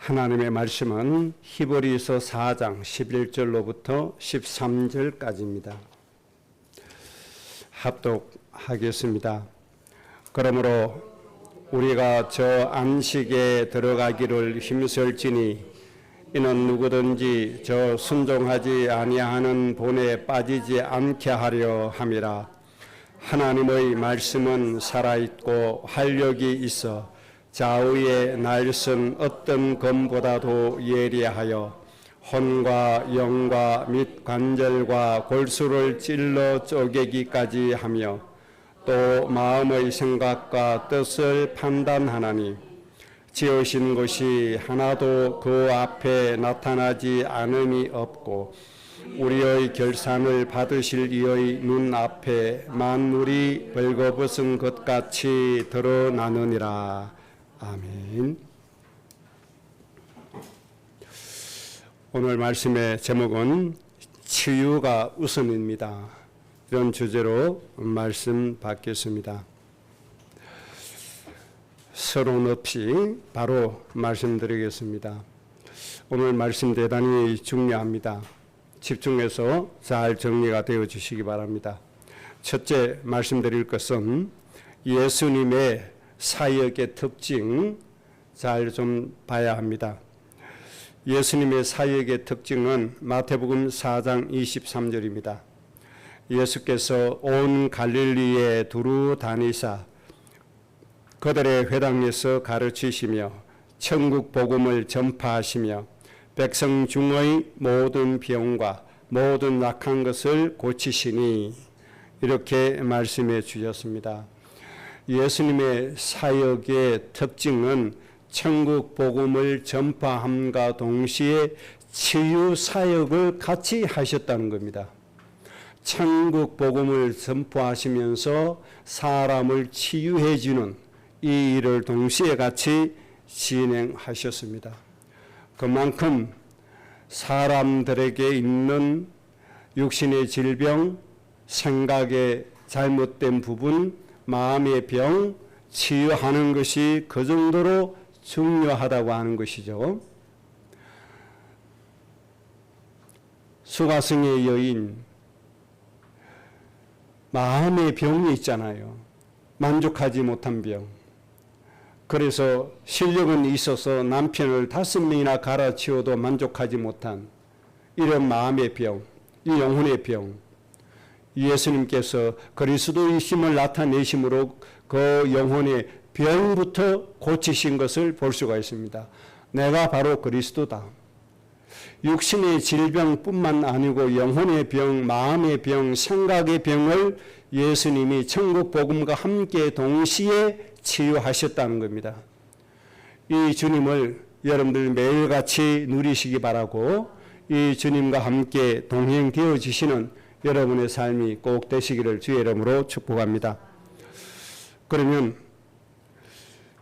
하나님의 말씀은 히브리서 4장 11절로부터 13절까지입니다. 합독하겠습니다. 그러므로 우리가 저 안식에 들어가기를 힘쓸지니 이는 누구든지 저 순종하지 아니하는 본에 빠지지 않게 하려 함이라. 하나님의 말씀은 살아있고 활력이 있어 좌우의 날선 어떤 검보다도 예리하여 혼과 영과 및 관절과 골수를 찔러 쪼개기까지 하며 또 마음의 생각과 뜻을 판단하나니 지으신 것이 하나도 그 앞에 나타나지 않음이 없고 우리의 결산을 받으실 이의 눈앞에 만물이 벌거벗은 것 같이 드러나느니라. 아멘. 오늘 말씀의 제목은 치유가 우선입니다. 이런 주제로 말씀 받겠습니다. 서론 없이 바로 말씀드리겠습니다. 오늘 말씀 대단히 중요합니다. 집중해서 잘 정리가 되어 주시기 바랍니다. 첫째 말씀드릴 것은 예수님의 사역의 특징 잘 좀 봐야 합니다. 예수님의 사역의 특징은 마태복음 4장 23절입니다. 예수께서 온 갈릴리에 두루 다니사 그들의 회당에서 가르치시며 천국 복음을 전파하시며 백성 중의 모든 병과 모든 약한 것을 고치시니 이렇게 말씀해 주셨습니다. 예수님의 사역의 특징은 천국 복음을 전파함과 동시에 치유 사역을 같이 하셨다는 겁니다. 천국 복음을 전파하시면서 사람을 치유해 주는 이 일을 동시에 같이 진행하셨습니다. 그만큼 사람들에게 있는 육신의 질병, 생각의 잘못된 부분, 마음의 병 치유하는 것이 그 정도로 중요하다고 하는 것이죠. 수가성의 여인, 마음의 병이 있잖아요. 만족하지 못한 병. 그래서 실력은 있어서 남편을 5명이나 갈아치워도 만족하지 못한 이런 마음의 병, 이 영혼의 병. 예수님께서 그리스도의 힘을 나타내심으로 그 영혼의 병부터 고치신 것을 볼 수가 있습니다. 내가 바로 그리스도다. 육신의 질병뿐만 아니고 영혼의 병, 마음의 병, 생각의 병을 예수님이 천국 복음과 함께 동시에 치유하셨다는 겁니다. 이 주님을 여러분들 매일같이 누리시기 바라고 이 주님과 함께 동행되어 주시는 여러분의 삶이 꼭 되시기를 주의 이름으로 축복합니다. 그러면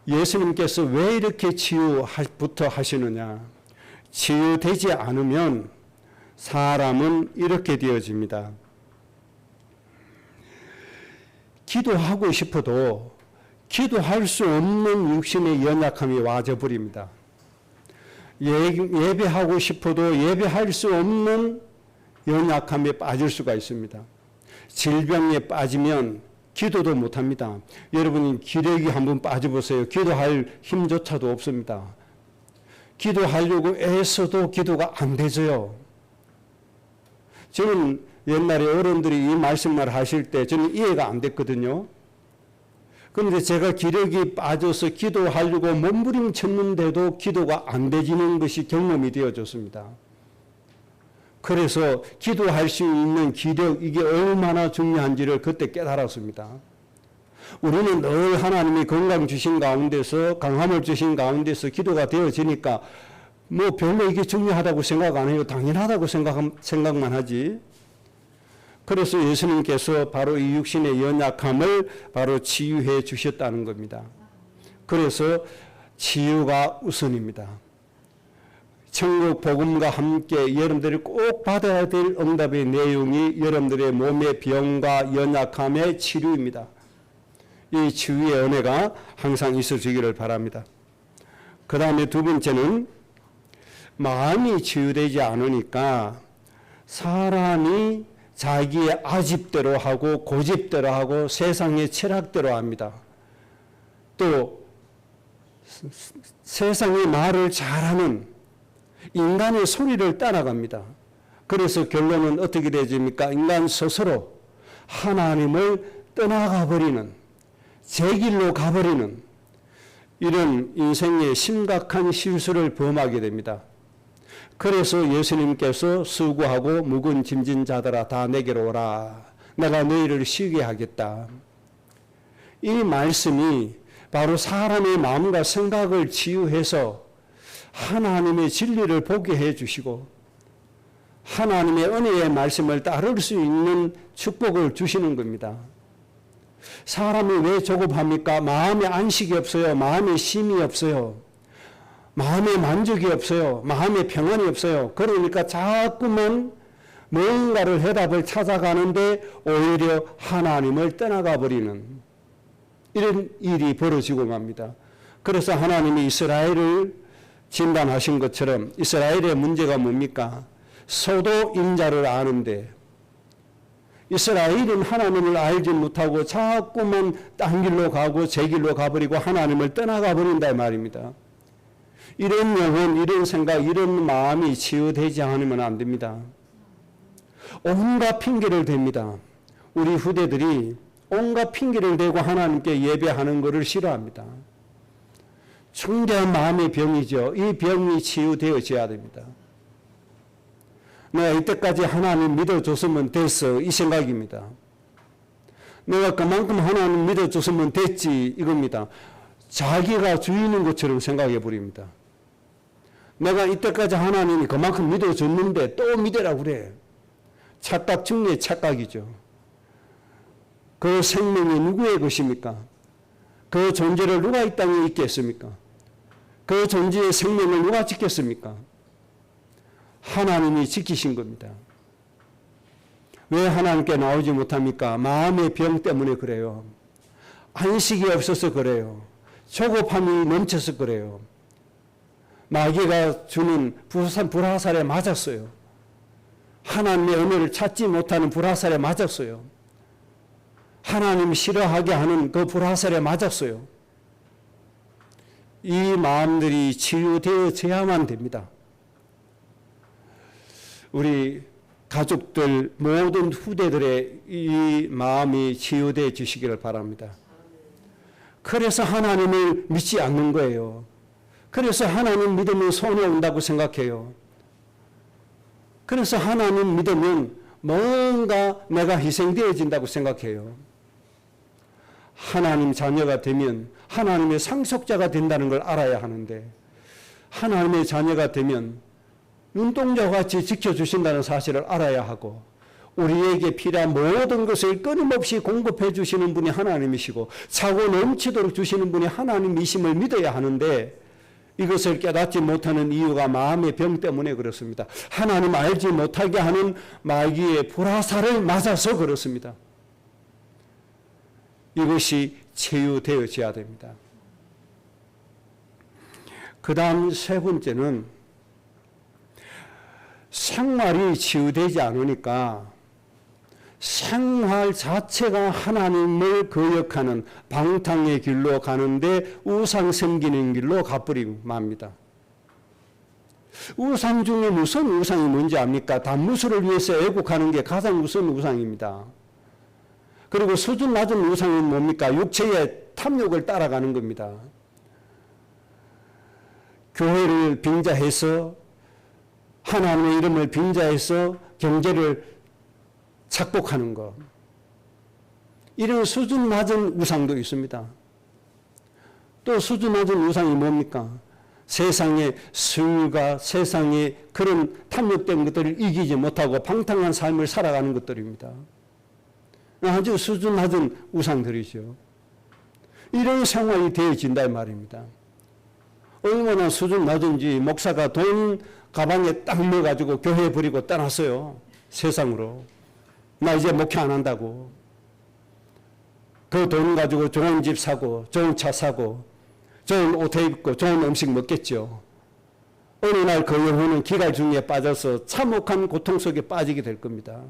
예수님께서 왜 이렇게 치유부터 하시느냐? 치유되지 않으면 사람은 이렇게 되어집니다. 기도하고 싶어도 기도할 수 없는 육신의 연약함이 와져버립니다. 예배하고 싶어도 예배할 수 없는 연약함에 빠질 수가 있습니다. 질병에 빠지면 기도도 못합니다. 여러분이 기력이 한번 빠져보세요. 기도할 힘조차도 없습니다. 기도하려고 애써도 기도가 안 되져요. 저는 옛날에 어른들이 이 말씀을 하실 때 저는 이해가 안 됐거든요. 그런데 제가 기력이 빠져서 기도하려고 몸부림쳤는데도 기도가 안 되지는 것이 경험이 되어졌습니다. 그래서 기도할 수 있는 기력, 이게 얼마나 중요한지를 그때 깨달았습니다. 우리는 늘 하나님이 건강 주신 가운데서, 강함을 주신 가운데서 기도가 되어지니까 뭐 별로 이게 중요하다고 생각 안 해요. 당연하다고 생각만 하지. 그래서 예수님께서 바로 이 육신의 연약함을 바로 치유해 주셨다는 겁니다. 그래서 치유가 우선입니다. 천국 복음과 함께 여러분들이 꼭 받아야 될 응답의 내용이 여러분들의 몸의 병과 연약함의 치료입니다. 이 치유의 은혜가 항상 있어지기를 바랍니다. 그 다음에 두 번째는 마음이 치유되지 않으니까 사람이 자기의 아집대로 하고 고집대로 하고 세상의 철학대로 합니다. 또 세상의 말을 잘하는 인간의 소리를 따라갑니다. 그래서 결론은 어떻게 되집니까? 인간 스스로 하나님을 떠나가 버리는, 제 길로 가버리는 이런 인생의 심각한 실수를 범하게 됩니다. 그래서 예수님께서 수고하고 무거운 짐진 자들아 다 내게로 오라. 내가 너희를 쉬게 하겠다. 이 말씀이 바로 사람의 마음과 생각을 치유해서 하나님의 진리를 보게 해주시고 하나님의 은혜의 말씀을 따를 수 있는 축복을 주시는 겁니다. 사람이 왜 조급합니까? 마음에 안식이 없어요. 마음에 쉼이 없어요. 마음에 만족이 없어요. 마음에 평안이 없어요. 그러니까 자꾸만 뭔가를 해답을 찾아가는데 오히려 하나님을 떠나가 버리는 이런 일이 벌어지고 맙니다. 그래서 하나님이 이스라엘을 진단하신 것처럼 이스라엘의 문제가 뭡니까? 소도 인자를 아는데 이스라엘은 하나님을 알지 못하고 자꾸만 딴 길로 가고 제 길로 가버리고 하나님을 떠나가 버린다 말입니다. 이런 영혼, 이런 생각, 이런 마음이 치유되지 않으면 안 됩니다. 온갖 핑계를 댑니다. 우리 후대들이 온갖 핑계를 대고 하나님께 예배하는 것을 싫어합니다. 중대한 마음의 병이죠. 이 병이 치유되어져야 됩니다. 내가 이때까지 하나님 믿어줬으면 됐어. 이 생각입니다. 내가 그만큼 하나님 믿어줬으면 됐지. 이겁니다. 자기가 주인인 것처럼 생각해 버립니다. 내가 이때까지 하나님이 그만큼 믿어줬는데 또 믿으라고 그래. 착각 중에 착각이죠. 그 생명이 누구의 것입니까? 그 존재를 누가 이 땅에 있게 했습니까? 그 존재의 생명을 누가 지켰습니까? 하나님이 지키신 겁니다. 왜 하나님께 나오지 못합니까? 마음의 병 때문에 그래요. 안식이 없어서 그래요. 조급함이 넘쳐서 그래요. 마귀가 주는 불화살에 맞았어요. 하나님의 은혜를 찾지 못하는 불화살에 맞았어요. 하나님 싫어하게 하는 그 불화살에 맞았어요. 이 마음들이 치유되어져야만 됩니다. 우리 가족들 모든 후대들의 이 마음이 치유되어 주시기를 바랍니다. 그래서 하나님을 믿지 않는 거예요. 그래서 하나님 믿으면 손해 온다고 생각해요. 그래서 하나님 믿으면 뭔가 내가 희생되어진다고 생각해요. 하나님 자녀가 되면 하나님의 상속자가 된다는 걸 알아야 하는데 하나님의 자녀가 되면 눈동자와 같이 지켜주신다는 사실을 알아야 하고 우리에게 필요한 모든 것을 끊임없이 공급해 주시는 분이 하나님이시고 차고 넘치도록 주시는 분이 하나님이심을 믿어야 하는데 이것을 깨닫지 못하는 이유가 마음의 병 때문에 그렇습니다. 하나님 알지 못하게 하는 마귀의 불화살을 맞아서 그렇습니다. 이것이 치유되어져야 됩니다. 그 다음 세 번째는 생활이 치유되지 않으니까 생활 자체가 하나님을 거역하는 방탕의 길로 가는데 우상 섬기는 길로 가버리고 맙니다. 우상 중에 무슨 우상이 뭔지 압니까? 단무수를 위해서 애국하는 게 가장 우선 우상입니다. 그리고 수준 낮은 우상은 뭡니까? 육체의 탐욕을 따라가는 겁니다. 교회를 빙자해서 하나님의 이름을 빙자해서 경제를 착복하는 것. 이런 수준 낮은 우상도 있습니다. 또 수준 낮은 우상이 뭡니까? 세상의 술과 세상의 그런 탐욕된 것들을 이기지 못하고 방탕한 삶을 살아가는 것들입니다. 아주 수준 낮은 우상들이죠. 이런 생활이 되어진다 말입니다. 얼마나 수준 낮은지 목사가 돈 가방에 딱 넣어가지고 교회 버리고 떠났어요. 세상으로. 나 이제 목회 안 한다고. 그 돈 가지고 좋은 집 사고 좋은 차 사고 좋은 옷 입고 좋은 음식 먹겠죠. 어느 날 그 영혼은 기갈 중에 빠져서 참혹한 고통 속에 빠지게 될 겁니다.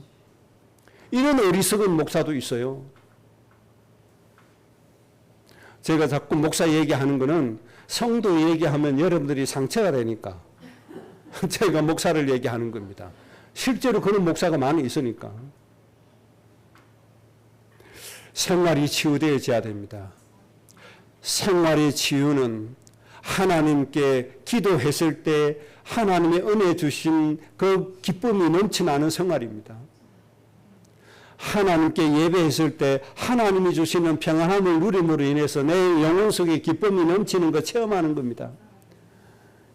이런 어리석은 목사도 있어요. 제가 자꾸 목사 얘기하는 거는 성도 얘기하면 여러분들이 상처가 되니까 제가 목사를 얘기하는 겁니다. 실제로 그런 목사가 많이 있으니까. 생활이 치유되어져야 됩니다. 생활의 치유는 하나님께 기도했을 때 하나님의 은혜 주신 그 기쁨이 넘쳐나는 생활입니다. 하나님께 예배했을 때 하나님이 주시는 평안함을 누림으로 인해서 내 영혼 속에 기쁨이 넘치는 거 체험하는 겁니다.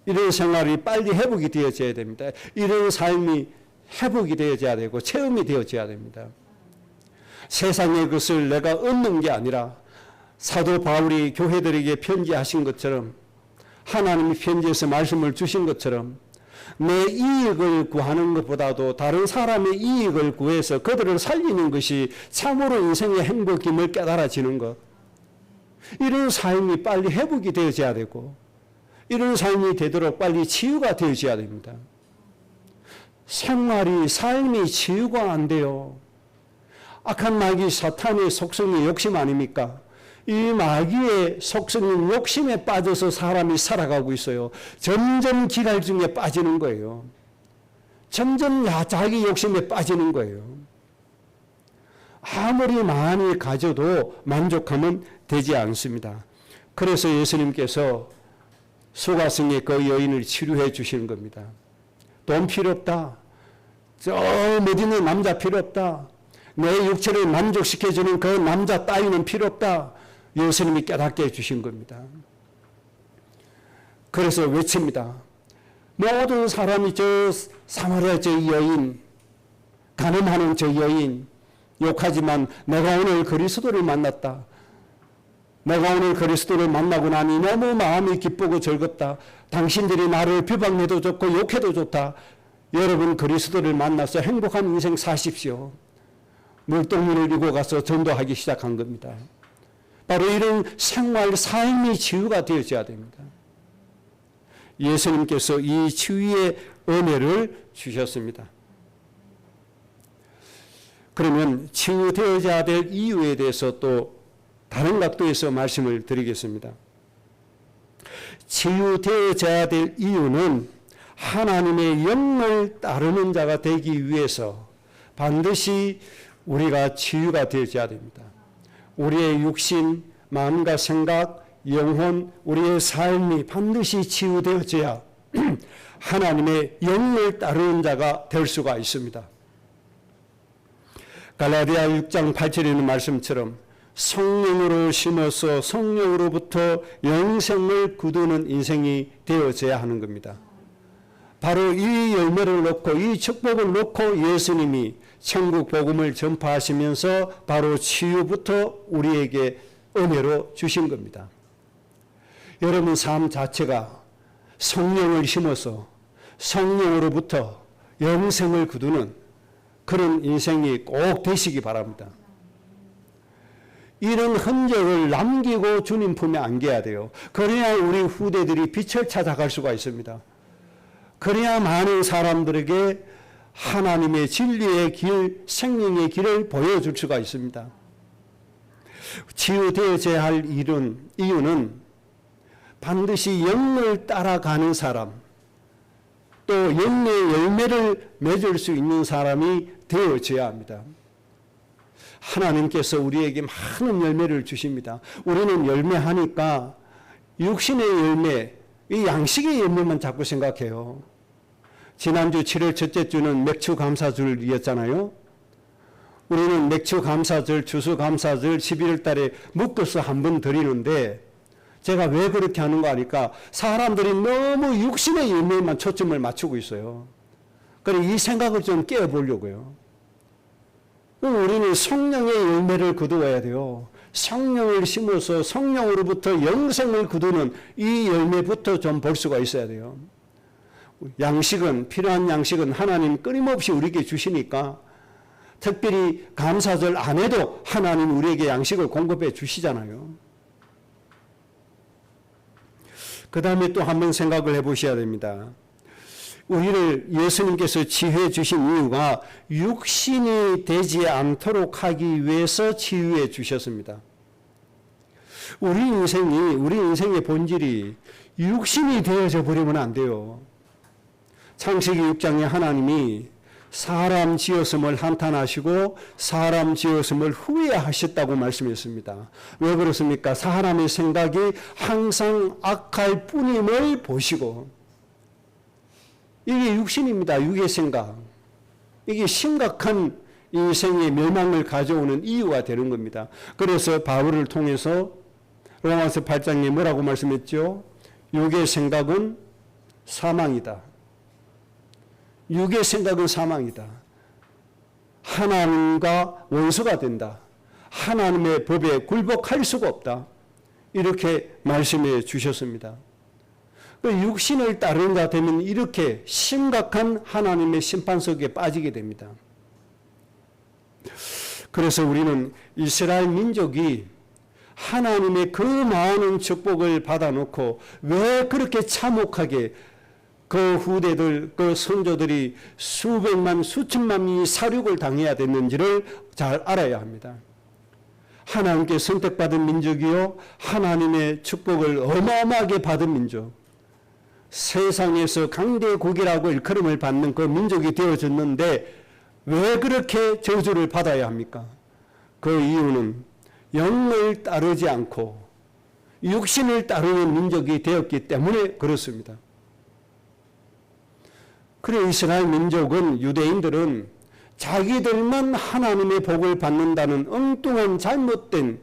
이런 생활이 빨리 회복이 되어져야 됩니다. 이런 삶이 회복이 되어져야 되고 체험이 되어져야 됩니다. 세상의 것을 내가 얻는 게 아니라 사도 바울이 교회들에게 편지하신 것처럼 하나님이 편지에서 말씀을 주신 것처럼 내 이익을 구하는 것보다도 다른 사람의 이익을 구해서 그들을 살리는 것이 참으로 인생의 행복임을 깨달아지는 것. 이런 삶이 빨리 회복이 되어져야 되고 이런 삶이 되도록 빨리 치유가 되어져야 됩니다. 생활이 삶이 치유가 안 돼요. 악한 마귀 사탄의 속성이 욕심 아닙니까? 이 마귀의 속성인 욕심에 빠져서 사람이 살아가고 있어요. 점점 기갈 중에 빠지는 거예요. 점점 자기 욕심에 빠지는 거예요. 아무리 많이 가져도 만족하면 되지 않습니다. 그래서 예수님께서 소가성의 그 여인을 치료해 주시는 겁니다. 돈 필요 없다. 저 멋있는 남자 필요 없다. 내 육체를 만족시켜주는 그 남자 따위는 필요 없다. 예수님이 깨닫게 해주신 겁니다. 그래서 외칩니다. 모든 사람이 저 사마리아 저 여인, 가늠하는 저 여인 욕하지만 내가 오늘 그리스도를 만났다. 내가 오늘 그리스도를 만나고 나니 너무 마음이 기쁘고 즐겁다. 당신들이 나를 비방해도 좋고 욕해도 좋다. 여러분 그리스도를 만나서 행복한 인생 사십시오. 물동문을 이고 가서 전도하기 시작한 겁니다. 바로 이런 생활, 삶이 치유가 되어져야 됩니다. 예수님께서 이 치유의 은혜를 주셨습니다. 그러면 치유되어져야 될 이유에 대해서 또 다른 각도에서 말씀을 드리겠습니다. 치유되어져야 될 이유는 하나님의 영을 따르는 자가 되기 위해서 반드시 우리가 치유가 되어져야 됩니다. 우리의 육신, 마음과 생각, 영혼, 우리의 삶이 반드시 치유되어져야 하나님의 영을 따르는 자가 될 수가 있습니다. 갈라디아 6장 8절에 있는 말씀처럼 성령으로 심어서 성령으로부터 영생을 거두는 인생이 되어져야 하는 겁니다. 바로 이 열매를 놓고 이 축복을 놓고 예수님이 천국 복음을 전파하시면서 바로 치유부터 우리에게 은혜로 주신 겁니다. 여러분 삶 자체가 성령을 심어서 성령으로부터 영생을 거두는 그런 인생이 꼭 되시기 바랍니다. 이런 흔적을 남기고 주님 품에 안겨야 돼요. 그래야 우리 후대들이 빛을 찾아갈 수가 있습니다. 그래야 많은 사람들에게 하나님의 진리의 길, 생명의 길을 보여줄 수가 있습니다. 치유되어져야 할 이유는 반드시 영을 따라가는 사람, 또 영의 열매를 맺을 수 있는 사람이 되어져야 합니다. 하나님께서 우리에게 많은 열매를 주십니다. 우리는 열매하니까 육신의 열매, 이 양식의 열매만 자꾸 생각해요. 지난주 7월 첫째 주는 맥추감사절이었잖아요. 우리는 맥추감사절, 추수감사절 11월 달에 묶어서 한 번 드리는데 제가 왜 그렇게 하는 거 아니까 사람들이 너무 육신의 열매만 초점을 맞추고 있어요. 그래서 이 생각을 좀 깨워보려고요. 우리는 성령의 열매를 거두어야 돼요. 성령을 심어서 성령으로부터 영생을 거두는 이 열매부터 좀 볼 수가 있어야 돼요. 양식은, 필요한 양식은 하나님 끊임없이 우리에게 주시니까 특별히 감사절 안 해도 하나님 우리에게 양식을 공급해 주시잖아요. 그 다음에 또 한 번 생각을 해 보셔야 됩니다. 우리를 예수님께서 치유해 주신 이유가 육신이 되지 않도록 하기 위해서 치유해 주셨습니다. 우리 인생의 본질이 육신이 되어져 버리면 안 돼요. 창세기 6장에 하나님이 사람 지었음을 한탄하시고 사람 지었음을 후회하셨다고 말씀했습니다. 왜 그렇습니까? 사람의 생각이 항상 악할 뿐임을 보시고, 이게 육신입니다. 육의 생각. 이게 심각한 인생의 멸망을 가져오는 이유가 되는 겁니다. 그래서 바울을 통해서 로마서 8장에 뭐라고 말씀했죠? 육의 생각은 사망이다. 육의 생각은 사망이다. 하나님과 원수가 된다. 하나님의 법에 굴복할 수가 없다. 이렇게 말씀해 주셨습니다. 육신을 따른다 되면 이렇게 심각한 하나님의 심판 속에 빠지게 됩니다. 그래서 우리는 이스라엘 민족이 하나님의 그 많은 축복을 받아놓고 왜 그렇게 참혹하게 그 후대들, 그 선조들이 수백만, 수천만이 사륙을 당해야 됐는지를 잘 알아야 합니다. 하나님께 선택받은 민족이요, 하나님의 축복을 어마어마하게 받은 민족, 세상에서 강대국이라고 일컬음을 받는 그 민족이 되어졌는데 왜 그렇게 저주를 받아야 합니까? 그 이유는 영을 따르지 않고 육신을 따르는 민족이 되었기 때문에 그렇습니다. 그래 이스라엘 민족은, 유대인들은 자기들만 하나님의 복을 받는다는 엉뚱한 잘못된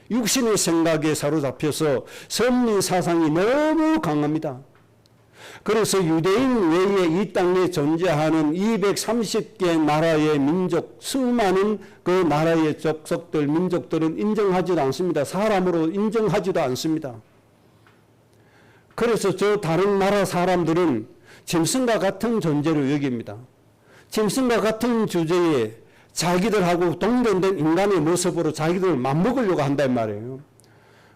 육신의 생각에 사로잡혀서 선민 사상이 너무 강합니다. 그래서 유대인 외에 이 땅에 존재하는 230개 나라의 민족, 수많은 그 나라의 족속들, 민족들은 인정하지도 않습니다. 사람으로 인정하지도 않습니다. 그래서 저 다른 나라 사람들은 짐승과 같은 존재로 여깁니다. 짐승과 같은 주제에 자기들하고 동등된 인간의 모습으로 자기들을 맞먹으려고 한단 말이에요.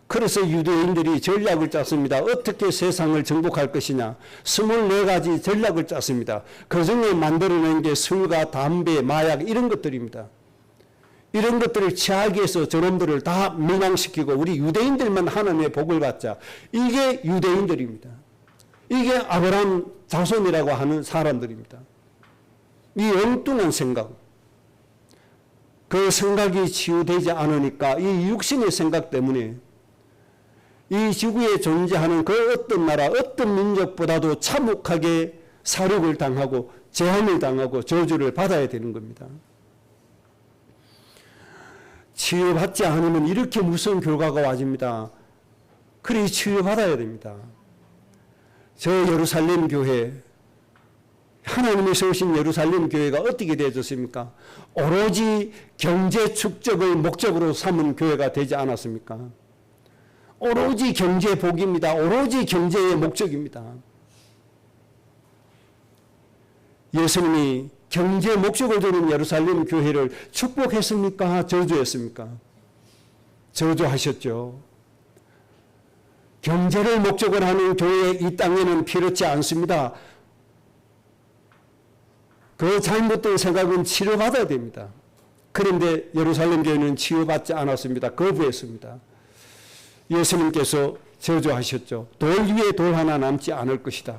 그래서 유대인들이 전략을 짰습니다. 어떻게 세상을 정복할 것이냐. 24가지 전략을 짰습니다. 그 중에 만들어낸 게 술과 담배, 마약 이런 것들입니다. 이런 것들을 취하기 위해서 저놈들을 다 멸망시키고 우리 유대인들만 하나님의 복을 받자. 이게 유대인들입니다. 이게 아브라함 자손이라고 하는 사람들입니다. 이 엉뚱한 생각. 그 생각이 치유되지 않으니까 이 육신의 생각 때문에 이 지구에 존재하는 그 어떤 나라, 어떤 민족보다도 참혹하게 사륙을 당하고 재앙을 당하고 저주를 받아야 되는 겁니다. 치유받지 않으면 이렇게 무서운 결과가 와집니다. 그래 치유받아야 됩니다. 저 예루살렘 교회, 하나님이 세우신 예루살렘 교회가 어떻게 되어졌습니까? 오로지 경제 축적을 목적으로 삼은 교회가 되지 않았습니까? 오로지 경제 복입니다. 오로지 경제의 목적입니다. 예수님이 경제 목적을 두는 예루살렘 교회를 축복했습니까? 저주했습니까? 저주하셨죠. 경제를 목적으로 하는 교회 이 땅에는 필요치 않습니다. 그 잘못된 생각은 치료받아야 됩니다. 그런데 예루살렘 교회는 치유받지 않았습니다. 거부했습니다. 예수님께서 저주하셨죠. 돌 위에 돌 하나 남지 않을 것이다.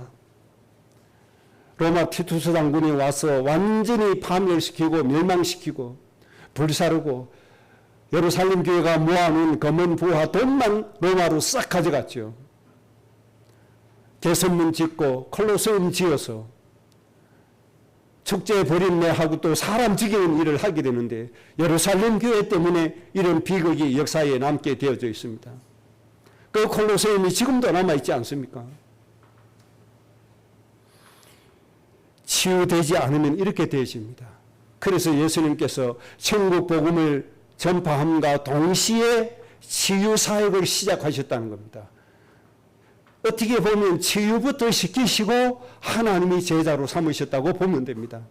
로마 티투스 장군이 와서 완전히 파멸시키고 멸망시키고 불사르고 예루살렘 교회가 모아놓은 검은 부와 돈만 로마로 싹 가져갔죠. 개선문 짓고 콜로세움 지어서 축제 버린내하고 또 사람 죽이는 일을 하게 되는데 예루살렘 교회 때문에 이런 비극이 역사에 남게 되어져 있습니다. 그 콜로세움이 지금도 남아있지 않습니까? 치유되지 않으면 이렇게 되어집니다. 그래서 예수님께서 천국 복음을 전파함과 동시에 치유 사역을 시작하셨다는 겁니다. 어떻게 보면 치유부터 시키시고 하나님이 제자로 삼으셨다고 보면 됩니다.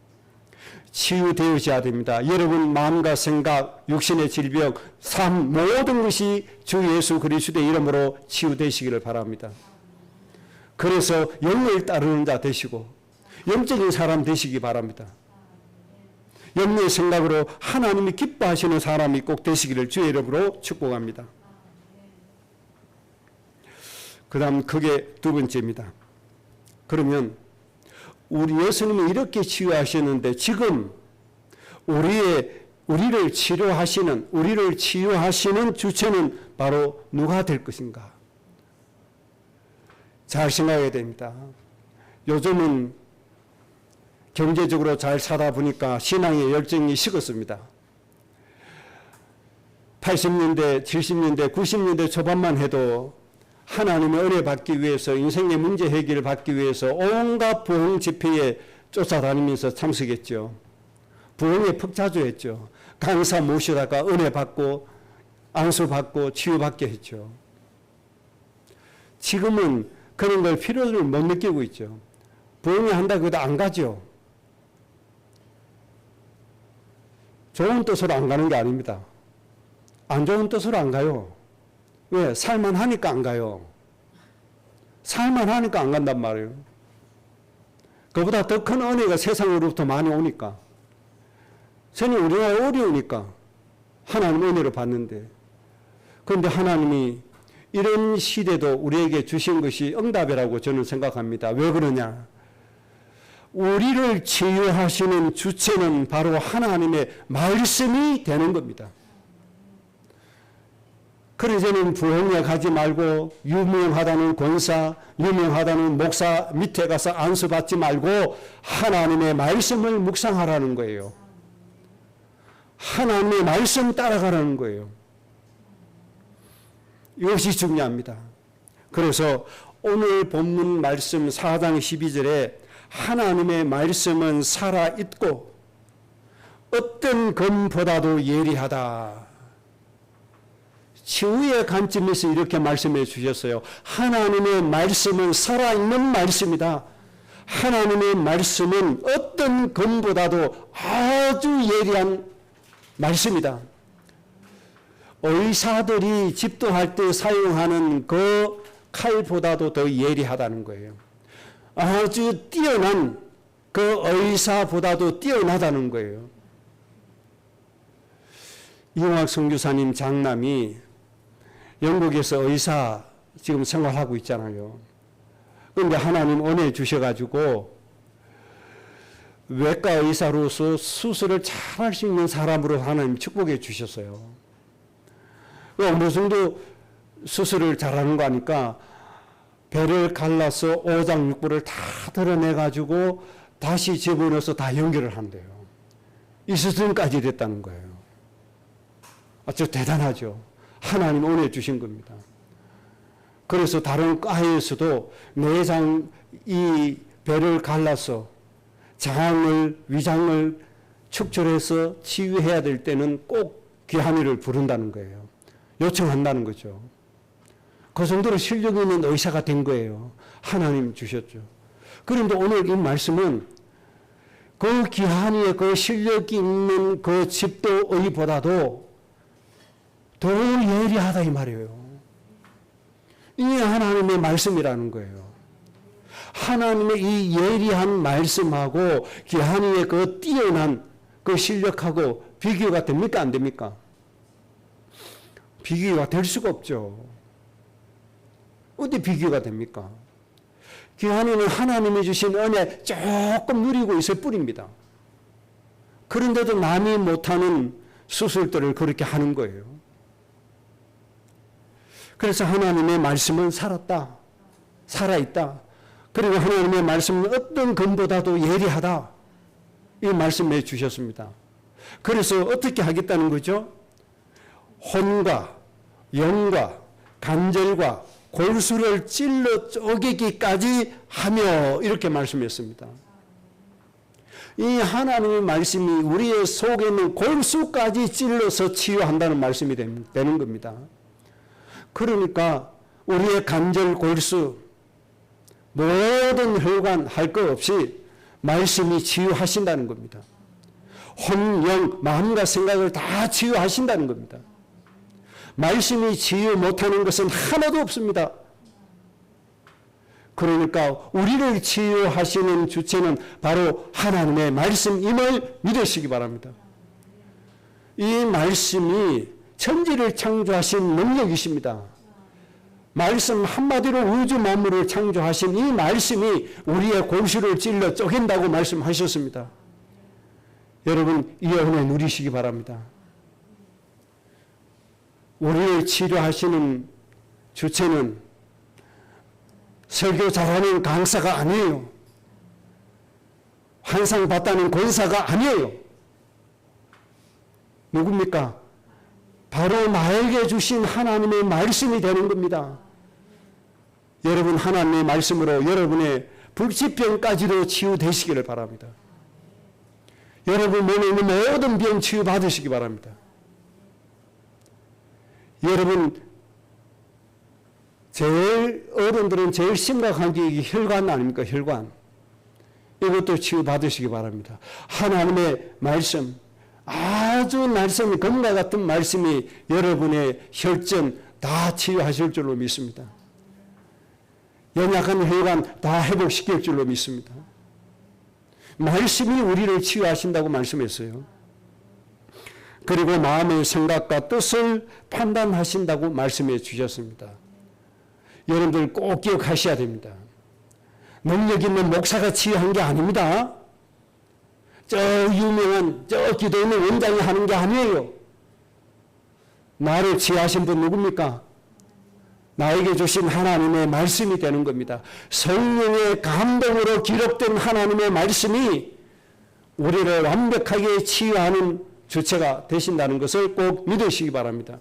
치유되어져야 됩니다. 여러분 마음과 생각, 육신의 질병, 삶 모든 것이 주 예수 그리스도의 이름으로 치유되시기를 바랍니다. 그래서 영을 따르는 자 되시고 영적인 사람 되시기 바랍니다. 영의 생각으로 하나님이 기뻐하시는 사람이 꼭 되시기를 주의 이름으로 축복합니다. 그 다음 그게 두 번째입니다. 그러면 우리 예수님이 이렇게 치유하시는데 지금 우리를 치유하시는 주체는 바로 누가 될 것인가? 잘 생각해야 됩니다. 요즘은 경제적으로 잘 살다 보니까 신앙의 열정이 식었습니다. 80년대, 70년대, 90년대 초반만 해도 하나님의 은혜 받기 위해서 인생의 문제 해결을 받기 위해서 온갖 부흥 집회에 쫓아다니면서 참석했죠. 부흥에 퍽자주했죠. 강사 모시다가 은혜 받고 안수 받고 치유받게 했죠. 지금은 그런 걸 필요를 못 느끼고 있죠. 부흥회 한다고 해도 안 가죠. 좋은 뜻으로 안 가는 게 아닙니다. 안 좋은 뜻으로 안 가요. 왜? 살만하니까 안 가요. 살만하니까 안 간단 말이에요. 그보다 더 큰 은혜가 세상으로부터 많이 오니까. 저는 우리가 어려우니까 하나님 은혜를 받는데, 그런데 하나님이 이런 시대도 우리에게 주신 것이 응답이라고 저는 생각합니다. 왜 그러냐? 우리를 치유하시는 주체는 바로 하나님의 말씀이 되는 겁니다. 그래서 저는 부흥회 가지 말고 유명하다는 권사, 유명하다는 목사 밑에 가서 안수 받지 말고 하나님의 말씀을 묵상하라는 거예요. 하나님의 말씀 따라가라는 거예요. 이것이 중요합니다. 그래서 오늘 본문 말씀 4장 12절에 하나님의 말씀은 살아있고 어떤 검보다도 예리하다. 치유의 관점에서 이렇게 말씀해 주셨어요. 하나님의 말씀은 살아있는 말씀이다. 하나님의 말씀은 어떤 검보다도 아주 예리한 말씀이다. 의사들이 집도할 때 사용하는 그 칼보다도 더 예리하다는 거예요. 아주 뛰어난 그 의사보다도 뛰어나다는 거예요. 이용학 선교사님 장남이 영국에서 의사 지금 생활하고 있잖아요. 그런데 하나님 은혜 주셔가지고 외과 의사로서 수술을 잘할 수 있는 사람으로 하나님 축복해 주셨어요. 어느 정도 수술을 잘하는 거 하니까 배를 갈라서 오장육부를 다 드러내가지고 다시 집어넣어서 다 연결을 한대요. 이 수준까지 됐다는 거예요. 아주 대단하죠. 하나님 은혜 주신 겁니다. 그래서 다른 과에서도 내장 이 배를 갈라서 장을 위장을 축출해서 치유해야 될 때는 꼭 귀한이를 부른다는 거예요. 요청한다는 거죠. 그 정도로 실력 있는 의사가 된 거예요. 하나님 주셨죠. 그런데 오늘 이 말씀은 그 귀한이의 그 실력 있는 그 집도의보다도 더 예리하다 이 말이에요. 이게 하나님의 말씀이라는 거예요. 하나님의 이 예리한 말씀하고 귀한이의 그 뛰어난 그 실력하고 비교가 됩니까? 안 됩니까? 비교가 될 수가 없죠. 어디 비교가 됩니까? 귀한이는 하나님이 주신 은혜 조금 누리고 있을 뿐입니다. 그런데도 남이 못하는 수술들을 그렇게 하는 거예요. 그래서 하나님의 말씀은 살았다. 살아있다. 그리고 하나님의 말씀은 어떤 검보다도 예리하다. 이 말씀해 주셨습니다. 그래서 어떻게 하겠다는 거죠? 혼과 영과 간절과 골수를 찔러 쪼개기까지 하며 이렇게 말씀했습니다. 이 하나님의 말씀이 우리의 속에 있는 골수까지 찔러서 치유한다는 말씀이 되는 겁니다. 그러니까 우리의 간절 골수 모든 혈관 할 것 없이 말씀이 치유하신다는 겁니다. 혼, 영, 마음과 생각을 다 치유하신다는 겁니다. 말씀이 치유 못하는 것은 하나도 없습니다. 그러니까 우리를 치유하시는 주체는 바로 하나님의 말씀임을 믿으시기 바랍니다. 이 말씀이 천지를 창조하신 능력이십니다. 말씀 한마디로 우주 만물을 창조하신 이 말씀이 우리의 골수를 찔러 쪼갠다고 말씀하셨습니다. 여러분, 이 은혜 누리시기 바랍니다. 우리를 치료하시는 주체는 설교 잘하는 강사가 아니에요. 환상 봤다는 권사가 아니에요. 누굽니까? 바로 나에게 주신 하나님의 말씀이 되는 겁니다. 여러분, 하나님의 말씀으로 여러분의 불치병까지도 치유되시기를 바랍니다. 여러분 몸에 있는 모든 병 치유받으시기 바랍니다. 여러분, 어른들은 제일 심각한 게 혈관 아닙니까? 혈관. 이것도 치유받으시기 바랍니다. 하나님의 말씀, 아주 말씀이 검과 같은 말씀이 여러분의 혈전 다 치유하실 줄로 믿습니다. 연약한 혈관 다 회복시킬 줄로 믿습니다. 말씀이 우리를 치유하신다고 말씀했어요. 그리고 마음의 생각과 뜻을 판단하신다고 말씀해 주셨습니다. 여러분들 꼭 기억하셔야 됩니다. 능력 있는 목사가 치유한 게 아닙니다. 저 유명한 저 기도 있는 원장이 하는 게 아니에요. 나를 치유하신 분 누굽니까? 나에게 주신 하나님의 말씀이 되는 겁니다. 성령의 감동으로 기록된 하나님의 말씀이 우리를 완벽하게 치유하는 주체가 되신다는 것을 꼭 믿으시기 바랍니다.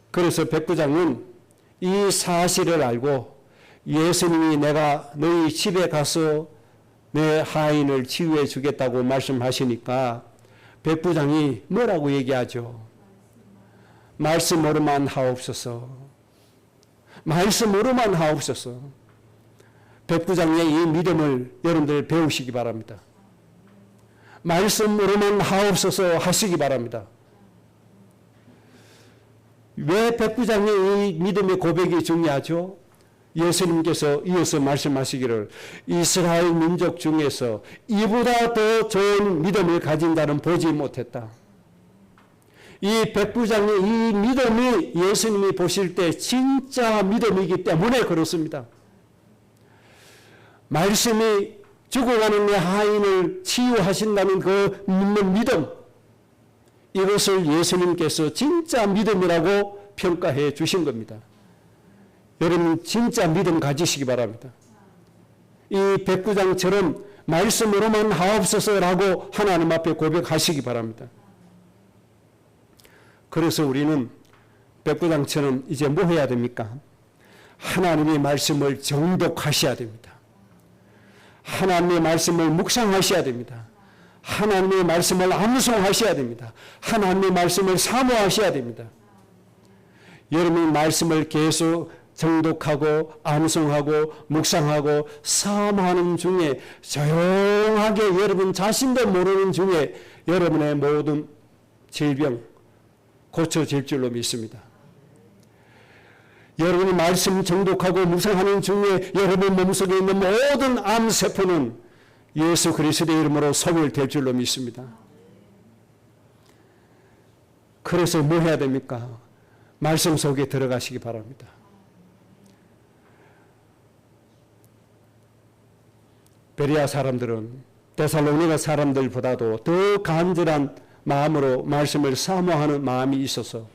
그래서 백부장은 이 사실을 알고 예수님이 내가 너희 집에 가서 내 하인을 치유해 주겠다고 말씀하시니까 백부장이 뭐라고 얘기하죠? 말씀으로만 하옵소서. 말씀으로만 하옵소서. 백부장의 이 믿음을 여러분들 배우시기 바랍니다. 말씀으로만 하옵소서 하시기 바랍니다. 왜 백부장의 이 믿음의 고백이 중요하죠? 예수님께서 이어서 말씀하시기를 이스라엘 민족 중에서 이보다 더 좋은 믿음을 가진 자는 보지 못했다. 이 백부장의 이 믿음이 예수님이 보실 때 진짜 믿음이기 때문에 그렇습니다. 말씀이 죽어가는 내 하인을 치유하신다는 그 믿는 믿음, 이것을 예수님께서 진짜 믿음이라고 평가해 주신 겁니다. 여러분 진짜 믿음 가지시기 바랍니다. 이 백부장처럼 말씀으로만 하옵소서라고 하나님 앞에 고백하시기 바랍니다. 그래서 우리는 백부장처럼 이제 뭐 해야 됩니까? 하나님의 말씀을 정독하셔야 됩니다. 하나님의 말씀을 묵상하셔야 됩니다. 하나님의 말씀을 암송하셔야 됩니다. 하나님의 말씀을 사모하셔야 됩니다. 여러분 말씀을 계속 정독하고 암송하고 묵상하고 사모하는 중에 조용하게 여러분 자신도 모르는 중에 여러분의 모든 질병 고쳐질 줄로 믿습니다. 여러분이 말씀 정독하고 묵상하는 중에 여러분 몸속에 있는 모든 암세포는 예수 그리스도의 이름으로 소멸될 줄로 믿습니다. 그래서 뭐 해야 됩니까? 말씀 속에 들어가시기 바랍니다. 베레아 사람들은 데살로니가 사람들보다도 더 간절한 마음으로 말씀을 사모하는 마음이 있어서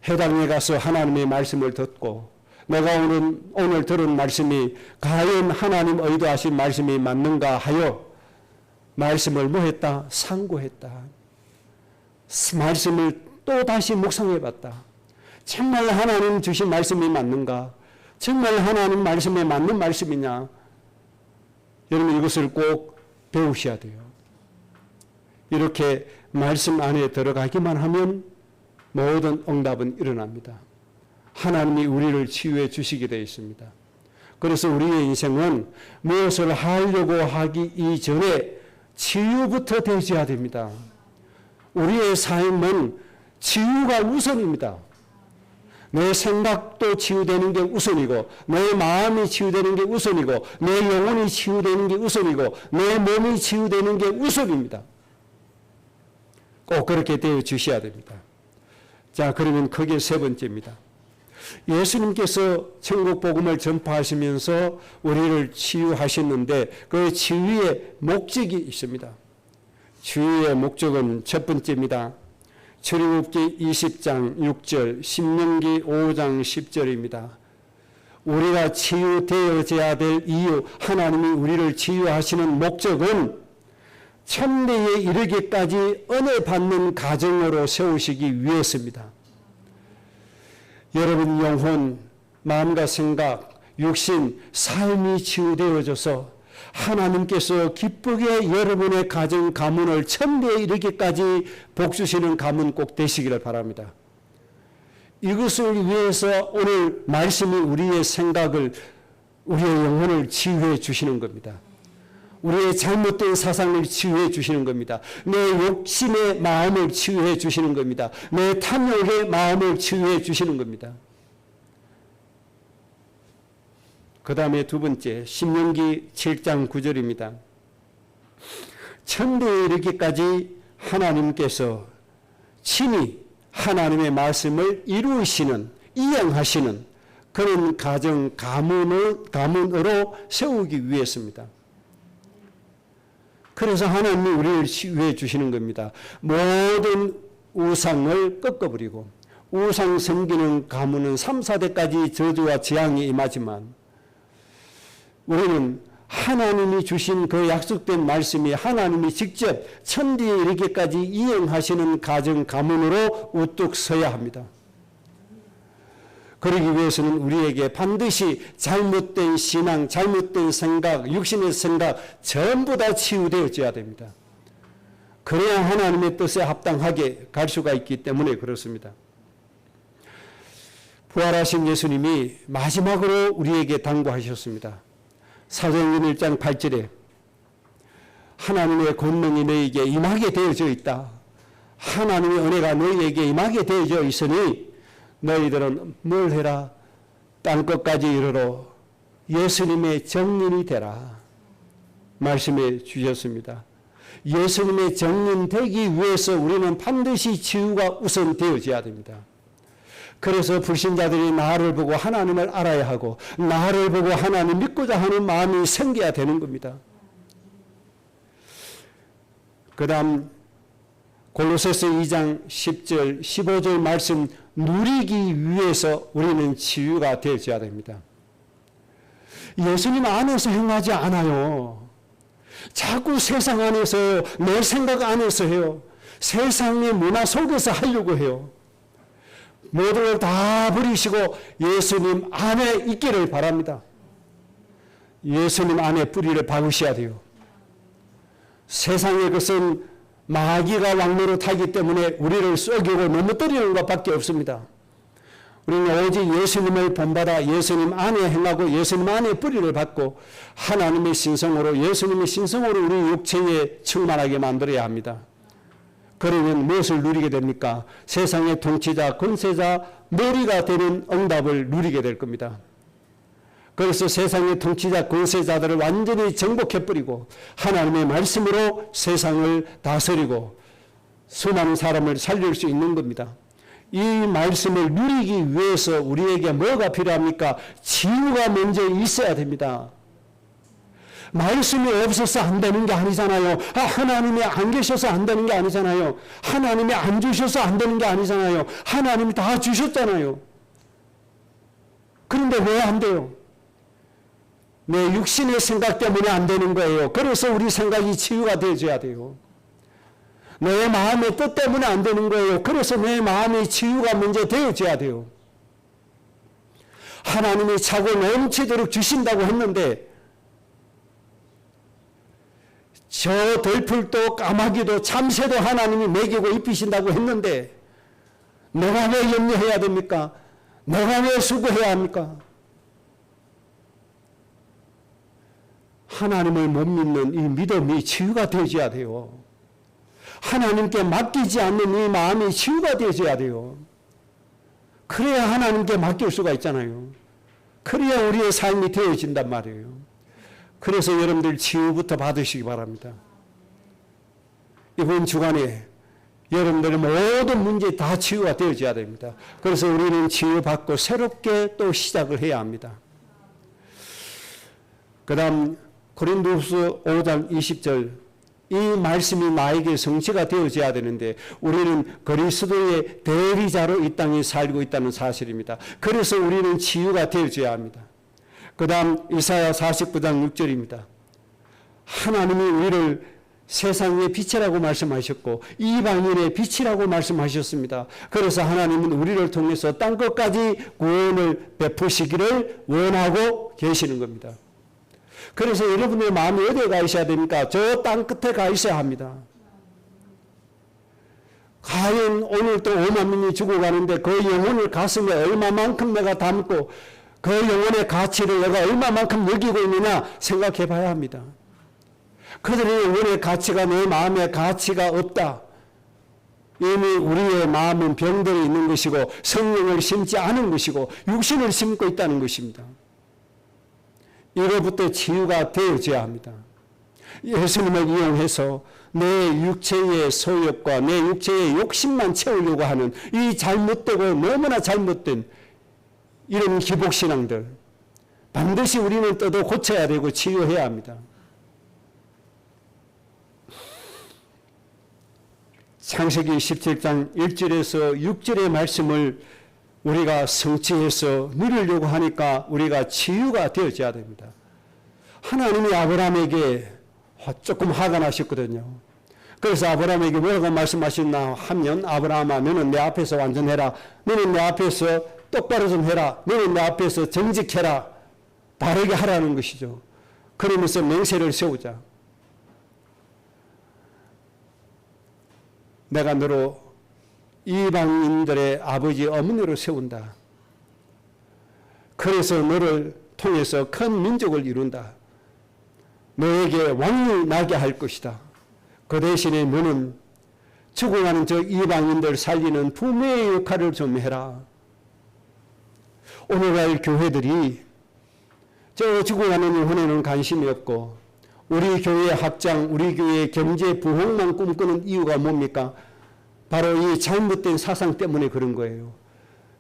해당에 가서 하나님의 말씀을 듣고 내가 오늘 들은 말씀이 과연 하나님 의도하신 말씀이 맞는가 하여 말씀을 뭐 했다? 상고했다. 말씀을 또 다시 묵상해봤다. 정말 하나님 주신 말씀이 맞는가? 정말 하나님 말씀에 맞는 말씀이냐? 여러분 이것을 꼭 배우셔야 돼요. 이렇게 말씀 안에 들어가기만 하면 모든 응답은 일어납니다. 하나님이 우리를 치유해 주시게 되어 있습니다. 그래서 우리의 인생은 무엇을 하려고 하기 이전에 치유부터 되셔야 됩니다. 우리의 삶은 치유가 우선입니다. 내 생각도 치유되는 게 우선이고, 내 마음이 치유되는 게 우선이고, 내 영혼이 치유되는 게 우선이고, 내 몸이 치유되는 게 우선입니다. 꼭 그렇게 되어 주셔야 됩니다. 자, 그러면 그게 세 번째입니다. 예수님께서 천국 복음을 전파하시면서 우리를 치유하셨는데 그 치유의 목적이 있습니다. 치유의 목적은 첫 번째입니다. 출애굽기 20장 6절, 신명기 5장 10절입니다. 우리가 치유되어져야 될 이유, 하나님이 우리를 치유하시는 목적은 천대에 이르기까지 은혜 받는 가정으로 세우시기 위해서입니다. 여러분 영혼, 마음과 생각, 육신, 삶이 치유되어져서 하나님께서 기쁘게 여러분의 가정 가문을 천대에 이르기까지 복주시는 가문 꼭 되시기를 바랍니다. 이것을 위해서 오늘 말씀이 우리의 생각을, 우리의 영혼을 치유해 주시는 겁니다. 우리의 잘못된 사상을 치유해 주시는 겁니다. 내 욕심의 마음을 치유해 주시는 겁니다. 내 탐욕의 마음을 치유해 주시는 겁니다. 그 다음에 두 번째, 신명기 7장 9절입니다. 천대에 이르기까지 하나님께서 친히 하나님의 말씀을 이루시는, 이행하시는 그런 가정, 가문으로 세우기 위해서입니다. 그래서 하나님이 우리를 치유해 주시는 겁니다. 모든 우상을 꺾어버리고, 우상 섬기는 가문은 3, 4대까지 저주와 재앙이 임하지만 우리는 하나님이 주신 그 약속된 말씀이 하나님이 직접 천대에 이르기까지 이행하시는 가정, 가문으로 우뚝 서야 합니다. 그러기 위해서는 우리에게 반드시 잘못된 신앙, 잘못된 생각, 육신의 생각 전부 다 치유되어져야 됩니다. 그래야 하나님의 뜻에 합당하게 갈 수가 있기 때문에 그렇습니다. 부활하신 예수님이 마지막으로 우리에게 당부하셨습니다. 사도행전 1장 8절에 하나님의 권능이 너희에게 임하게 되어져 있다. 하나님의 은혜가 너희에게 임하게 되어져 있으니 너희들은 뭘 해라? 땅끝까지 이르러 예수님의 정인이 되라. 말씀해 주셨습니다. 예수님의 정인 되기 위해서 우리는 반드시 치유가 우선 되어져야 됩니다. 그래서 불신자들이 나를 보고 하나님을 알아야 하고 나를 보고 하나님 믿고자 하는 마음이 생겨야 되는 겁니다. 그 다음 골로새서 2장 10절 15절 말씀 누리기 위해서 우리는 치유가 되어져야 됩니다. 예수님 안에서 행하지 않아요. 자꾸 세상 안에서, 내 생각 안에서 해요. 세상의 문화 속에서 하려고 해요. 모든 걸 다 버리시고 예수님 안에 있기를 바랍니다. 예수님 안에 뿌리를 박으셔야 돼요. 세상의 것은 마귀가 왕노릇 하기 때문에 우리를 썩이고 넘어뜨리는 것밖에 없습니다. 우리는 오직 예수님을 본받아 예수님 안에 행하고 예수님 안에 뿌리를 받고 하나님의 신성으로, 예수님의 신성으로 우리 육체에 충만하게 만들어야 합니다. 그러면 무엇을 누리게 됩니까? 세상의 통치자, 권세자, 머리가 되는 응답을 누리게 될 겁니다. 그래서 세상의 통치자, 권세자들을 완전히 정복해버리고 하나님의 말씀으로 세상을 다스리고 수많은 사람을 살릴 수 있는 겁니다. 이 말씀을 누리기 위해서 우리에게 뭐가 필요합니까? 치유가 먼저 있어야 됩니다. 말씀이 없어서 안 되는 게 아니잖아요. 하나님이 안 계셔서 안 되는 게 아니잖아요. 하나님이 안 주셔서 안 되는 게 아니잖아요. 하나님이 다 주셨잖아요. 그런데 왜 안 돼요? 내 육신의 생각 때문에 안 되는 거예요. 그래서 우리 생각이 치유가 되어져야 돼요. 내 마음의 뜻 때문에 안 되는 거예요. 그래서 내 마음의 치유가 먼저 되어져야 돼요. 하나님이 차고 넘치도록 주신다고 했는데 저 들풀도 까마귀도 참새도 하나님이 먹이고 입히신다고 했는데 내가 왜 염려해야 됩니까? 내가 왜 수고해야 합니까? 하나님을 못 믿는 이 믿음이 치유가 되어져야 돼요. 하나님께 맡기지 않는 이 마음이 치유가 되어져야 돼요. 그래야 하나님께 맡길 수가 있잖아요. 그래야 우리의 삶이 되어진단 말이에요. 그래서 여러분들 치유부터 받으시기 바랍니다. 이번 주간에 여러분들의 모든 문제 다 치유가 되어져야 됩니다. 그래서 우리는 치유받고 새롭게 또 시작을 해야 합니다. 그 다음 고린도후서 5장 20절, 이 말씀이 나에게 성취가 되어져야 되는데 우리는 그리스도의 대리자로 이 땅에 살고 있다는 사실입니다. 그래서 우리는 치유가 되어져야 합니다. 그 다음 이사야 49장 6절입니다. 하나님이 우리를 세상의 빛이라고 말씀하셨고 이방인의 빛이라고 말씀하셨습니다. 그래서 하나님은 우리를 통해서 땅끝까지 구원을 베푸시기를 원하고 계시는 겁니다. 그래서 여러분의 마음이 어디에 가 있어야 됩니까? 저 땅끝에 가 있어야 합니다. 과연 오늘 또 5만 명이 죽어가는데 그 영혼을 가슴에 얼마만큼 내가 담고 그 영혼의 가치를 내가 얼마만큼 여기고 있느냐 생각해 봐야 합니다. 그들의 영혼의 가치가 내 마음의 가치가 없다. 이미 우리의 마음은 병들어 있는 것이고 성령을 심지 않은 것이고 육신을 심고 있다는 것입니다. 이로부터 치유가 되어져야 합니다. 예수님을 이용해서 내 육체의 소욕과 내 육체의 욕심만 채우려고 하는 이 잘못되고 너무나 잘못된 이런 기복신앙들 반드시 우리는 뜯어 고쳐야 되고 치유해야 합니다. 창세기 17장 1절에서 6절의 말씀을 우리가 성취해서 누리려고 하니까 우리가 치유가 되어져야 됩니다. 하나님이 아브라함에게 조금 화가 나셨거든요. 그래서 아브라함에게 뭐라고 말씀하셨나 하면 아브라함아 너는 내 앞에서 완전해라. 너는 내 앞에서 똑바로 좀 해라. 너는 내 앞에서 정직해라. 바르게 하라는 것이죠. 그러면서 맹세를 세우자. 내가 너로 이방인들의 아버지 어머니로 세운다. 그래서 너를 통해서 큰 민족을 이룬다. 너에게 왕이 나게 할 것이다. 그 대신에 너는 죽어가는 저 이방인들 살리는 부모의 역할을 좀 해라. 오늘날 교회들이 저 죽어가는 영혼에는 관심이 없고 우리 교회 확장, 우리 교회 경제 부흥만 꿈꾸는 이유가 뭡니까? 바로 이 잘못된 사상 때문에 그런 거예요.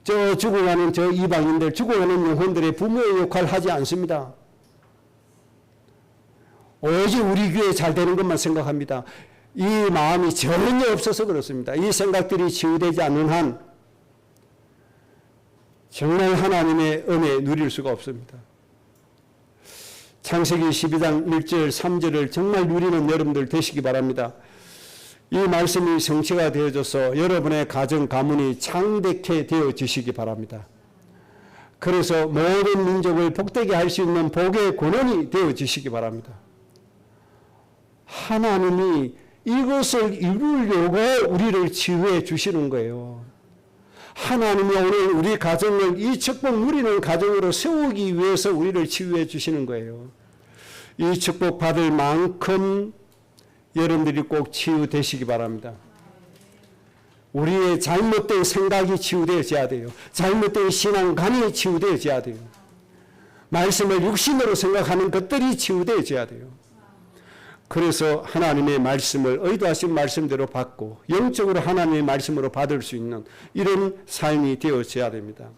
저 죽어가는 저 이방인들, 죽어가는 영혼들의 부모의 역할을 하지 않습니다. 오직 우리 교회 잘 되는 것만 생각합니다. 이 마음이 전혀 없어서 그렇습니다. 이 생각들이 치유되지 않는 한 정말 하나님의 은혜 누릴 수가 없습니다. 창세기 12장 1절 3절을 정말 누리는 여러분들 되시기 바랍니다. 이 말씀이 성취가 되어져서 여러분의 가정 가문이 창대케 되어지시기 바랍니다. 그래서 모든 민족을 복되게 할 수 있는 복의 권원이 되어지시기 바랍니다. 하나님이 이것을 이루려고 우리를 치유해 주시는 거예요. 하나님이 오늘 우리 가정을 이 축복 누리는 가정으로 세우기 위해서 우리를 치유해 주시는 거예요. 이 축복 받을 만큼 여러분들이 꼭 치유되시기 바랍니다. 우리의 잘못된 생각이 치유되어져야 돼요. 잘못된 신앙관이 치유되어져야 돼요. 말씀을 육신으로 생각하는 것들이 치유되어져야 돼요. 그래서 하나님의 말씀을 의도하신 말씀대로 받고 영적으로 하나님의 말씀으로 받을 수 있는 이런 삶이 되어져야 됩니다.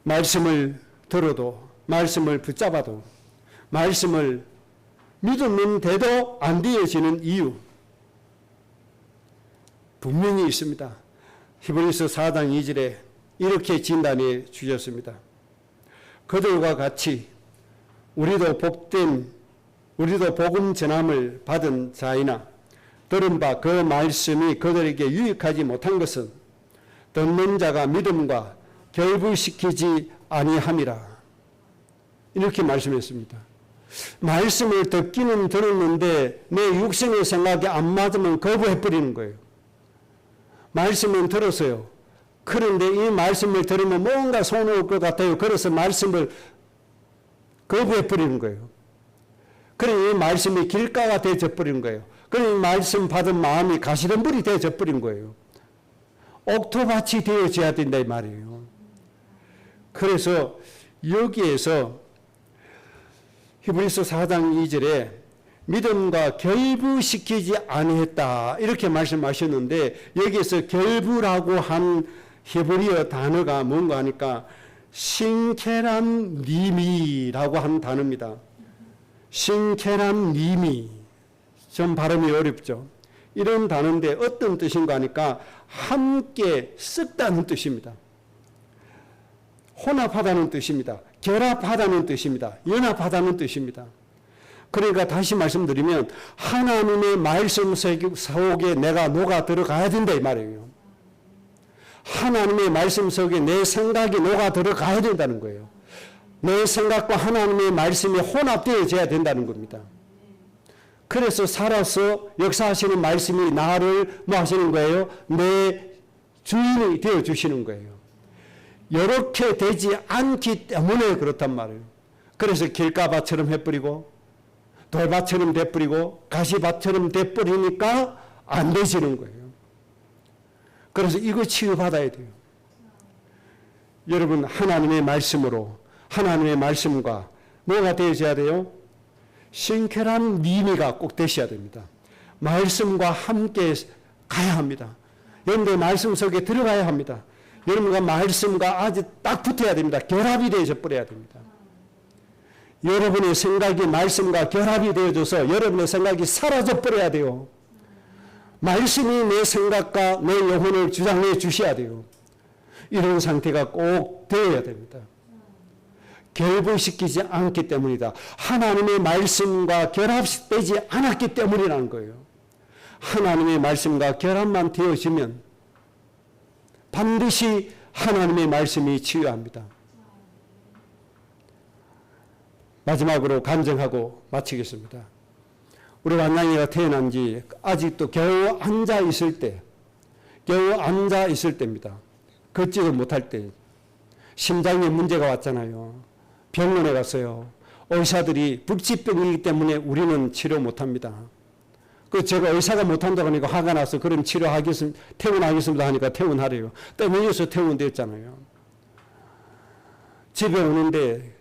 말씀을 들어도 말씀을 붙잡아도 말씀을 믿었는데도 안 되어지는 이유 분명히 있습니다. 히브리서 4장 2절에 이렇게 진단해 주셨습니다. 그들과 같이 우리도 복음 전함을 받은 자이나 들은 바 그 말씀이 그들에게 유익하지 못한 것은 듣는 자가 믿음과 결부시키지 아니함이라. 이렇게 말씀했습니다. 말씀을 듣기는 들었는데 내 육신의 생각이 안 맞으면 거부해버리는 거예요. 말씀은 들었어요. 그런데 이 말씀을 들으면 뭔가 손해올 것 같아요. 그래서 말씀을 거부해버리는 거예요. 그러니 이 말씀이 길가가 되어버린 거예요. 그러니 말씀 받은 마음이 가시덤불이 되어버린 거예요. 옥토밭이 되어져야 된다 이 말이에요. 그래서 여기에서 히브리서 4장 2절에 믿음과 결부시키지 아니했다 이렇게 말씀하셨는데, 여기에서 결부라고 한 히브리어 단어가 뭔가 하니까 신케란 니미라고 하는 단어입니다. 신케란 니미. 좀 발음이 어렵죠. 이런 단어인데 어떤 뜻인가 하니까 함께 섞다는 뜻입니다. 혼합하다는 뜻입니다. 결합하다는 뜻입니다. 연합하다는 뜻입니다. 그러니까 다시 말씀드리면 하나님의 말씀 속에 내가 녹아 들어가야 된다 이 말이에요. 하나님의 말씀 속에 내 생각이 녹아 들어가야 된다는 거예요. 내 생각과 하나님의 말씀이 혼합되어져야 된다는 겁니다. 그래서 살아서 역사하시는 말씀이 나를 뭐 하시는 거예요? 내 주인이 되어 주시는 거예요. 이렇게 되지 않기 때문에 그렇단 말이에요. 그래서 길가밭처럼 해버리고 돌밭처럼 돼버리고 가시밭처럼 돼버리니까 안 되지는 거예요. 그래서 이거 치유받아야 돼요. 여러분, 하나님의 말씀으로, 하나님의 말씀과 뭐가 되어져야 돼요? 신케란 미미가 꼭 되셔야 됩니다. 말씀과 함께 가야 합니다. 여러분들 말씀 속에 들어가야 합니다. 여러분과 말씀과 아주 딱 붙어야 됩니다. 결합이 되어져 버려야 됩니다. 여러분의 생각이 말씀과 결합이 되어져서 여러분의 생각이 사라져 버려야 돼요. 말씀이 내 생각과 내 영혼을 주장해 주셔야 돼요. 이런 상태가 꼭 되어야 됩니다. 결부시키지 않기 때문이다. 하나님의 말씀과 결합되지 않았기 때문이라는 거예요. 하나님의 말씀과 결합만 되어지면 반드시 하나님의 말씀이 치유합니다. 마지막으로 간증하고 마치겠습니다. 우리 완양이가 태어난 지 아직도 겨우 앉아 있을 때입니다. 걷지도 못할 때 심장에 문제가 왔잖아요. 병원에 갔어요. 의사들이 불치병이기 때문에 우리는 치료 못합니다. 제가 의사가 못한다고 하니까 화가 나서 그럼 치료하겠습니다. 퇴원하겠습니다 하니까 퇴원하래요. 떠밀려서 퇴원됐잖아요. 집에 오는데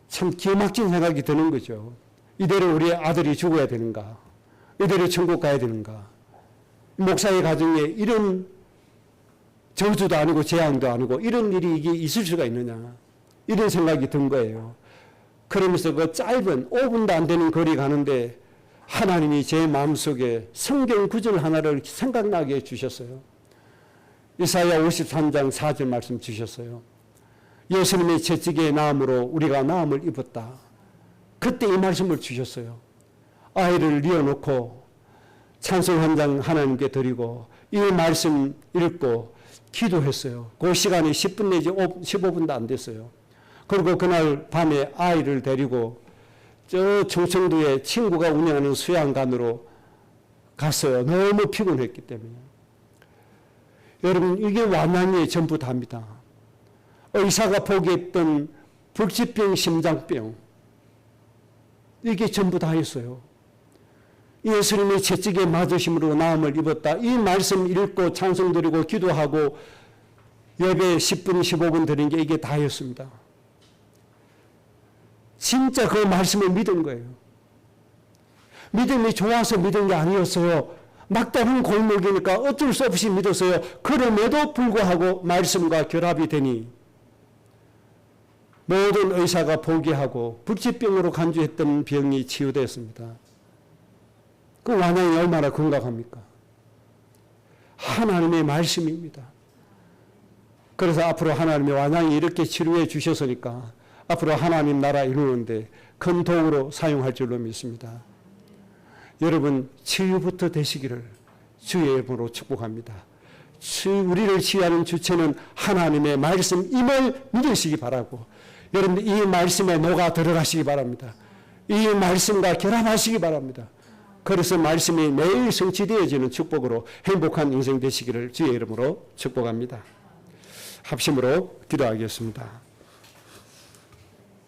참 기가 막힌 생각이 드는 거죠. 이대로 우리 아들이 죽어야 되는가? 이대로 천국 가야 되는가? 목사의 가정에 이런 저주도 아니고 재앙도 아니고 이런 일이 이게 있을 수가 있느냐? 이런 생각이 든 거예요. 그러면서 그 짧은 5분도 안 되는 거리 가는데 하나님이 제 마음속에 성경 구절 하나를 생각나게 해주셨어요. 이사야 53장 4절 말씀 주셨어요. 예수님의 채찍의 나음으로 우리가 나음을 입었다. 그때 이 말씀을 주셨어요. 아이를 뉘어놓고 찬송 한 장 하나님께 드리고 이 말씀 읽고 기도했어요. 그 시간이 10분 내지 15분도 안 됐어요. 그리고 그날 밤에 아이를 데리고 저 충청도에 친구가 운영하는 수양관으로 갔어요. 너무 피곤했기 때문에. 여러분, 이게 완양의 전부 다입니다. 의사가 포기했던 불치병, 심장병, 이게 전부 다였어요. 예수님의 채찍에 맞으심으로 나음을 입었다. 이 말씀 읽고 찬송 드리고 기도하고 예배 10분, 15분 드린 게 이게 다였습니다. 진짜 그 말씀을 믿은 거예요. 믿음이 좋아서 믿은 게 아니었어요. 막다른 골목이니까 어쩔 수 없이 믿었어요. 그럼에도 불구하고 말씀과 결합이 되니 모든 의사가 포기하고 불치병으로 간주했던 병이 치유되었습니다. 그 완양이 얼마나 건강합니까? 하나님의 말씀입니다. 그래서 앞으로 하나님의 완양이 이렇게 치료해 주셨으니까 앞으로 하나님 나라 이루는데 큰 도구로 사용할 줄로 믿습니다. 여러분, 치유부터 되시기를 주의 이름으로 축복합니다. 우리를 치유하는 주체는 하나님의 말씀임을 믿으시기 바라고, 여러분 이 말씀에 녹아 들어가시기 바랍니다. 이 말씀과 결합하시기 바랍니다. 그래서 말씀이 매일 성취되어지는 축복으로 행복한 인생 되시기를 주의 이름으로 축복합니다. 합심으로 기도하겠습니다.